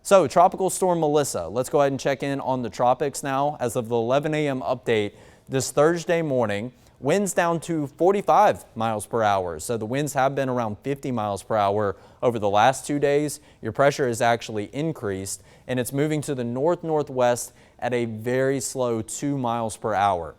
So Tropical Storm Melissa, let's go ahead and check in on the tropics now. As of the 11 a.m. update this Thursday morning, winds down to 45 miles per hour. So the winds have been around 50 miles per hour over the last 2 days. Your pressure has actually increased and it's moving to the north-northwest at a very slow 2 miles per hour.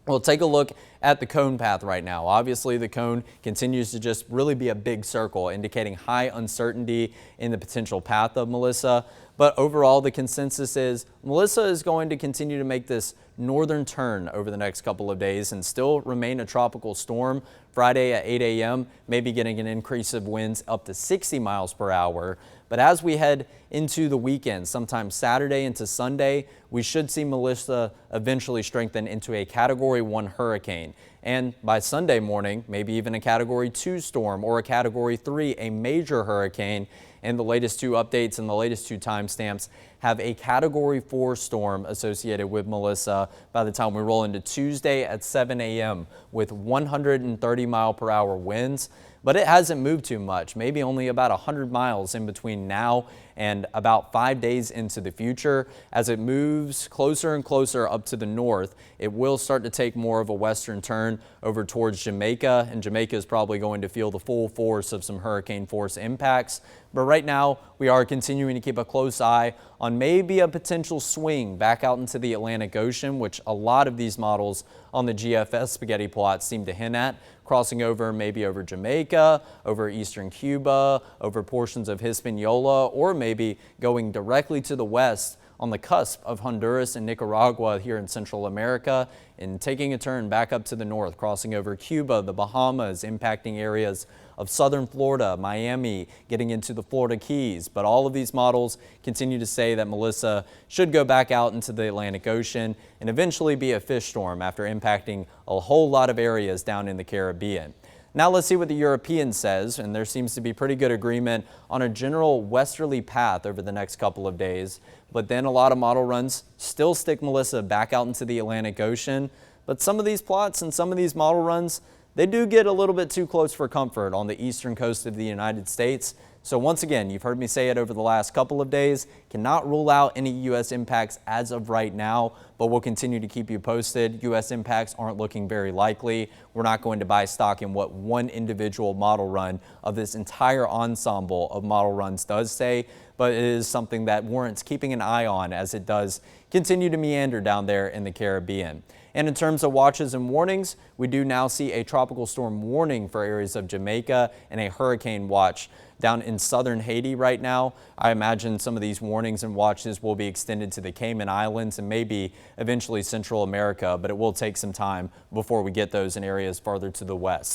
We'll take a look at the cone path right now. Obviously, the cone continues to just really be a big circle, indicating high uncertainty in the potential path of Melissa. But overall, the consensus is Melissa is going to continue to make this northern turn over the next couple of days and still remain a tropical storm. Friday at 8 a.m., maybe getting an increase of winds up to 60 miles per hour. But as we head into the weekend, sometime Saturday into Sunday, we should see Melissa eventually strengthen into a Category 1 hurricane. And by Sunday morning, maybe even a Category 2 storm or a Category 3, a major hurricane. And the latest 2 updates and the latest 2 timestamps have a Category 4 storm associated with Melissa by the time we roll into Tuesday at 7 a.m. with 130 mile per hour winds. But it hasn't moved too much, maybe only about 100 miles in between now and about 5 days into the future. As it moves closer and closer up to the north, it will start to take more of a western turn over towards Jamaica, and Jamaica is probably going to feel the full force of some hurricane force impacts. But right now, we are continuing to keep a close eye on maybe a potential swing back out into the Atlantic Ocean, which a lot of these models on the GFS spaghetti plot seem to hint at, crossing over maybe over Jamaica, over eastern Cuba, over portions of Hispaniola, or maybe going directly to the west on the cusp of Honduras and Nicaragua here in Central America and taking a turn back up to the north, crossing over Cuba, the Bahamas, impacting areas of southern Florida, Miami, getting into the Florida Keys. But all of these models continue to say that Melissa should go back out into the Atlantic Ocean and eventually be a fish storm after impacting a whole lot of areas down in the Caribbean. Now let's see what the European says, and there seems to be pretty good agreement on a general westerly path over the next couple of days. But then a lot of model runs still stick Melissa back out into the Atlantic Ocean. But some of these plots and some of these model runs, they do get a little bit too close for comfort on the eastern coast of the United States. So once again, you've heard me say it over the last couple of days, cannot rule out any U.S. impacts as of right now, but we'll continue to keep you posted. U.S. impacts aren't looking very likely. We're not going to buy stock in what one individual model run of this entire ensemble of model runs does say, but it is something that warrants keeping an eye on as it does continue to meander down there in the Caribbean. And in terms of watches and warnings, we do now see a tropical storm warning for areas of Jamaica and a hurricane watch down in southern Haiti right now. I imagine some of these warnings and watches will be extended to the Cayman Islands and maybe eventually Central America, but it will take some time before we get those in areas farther to the west.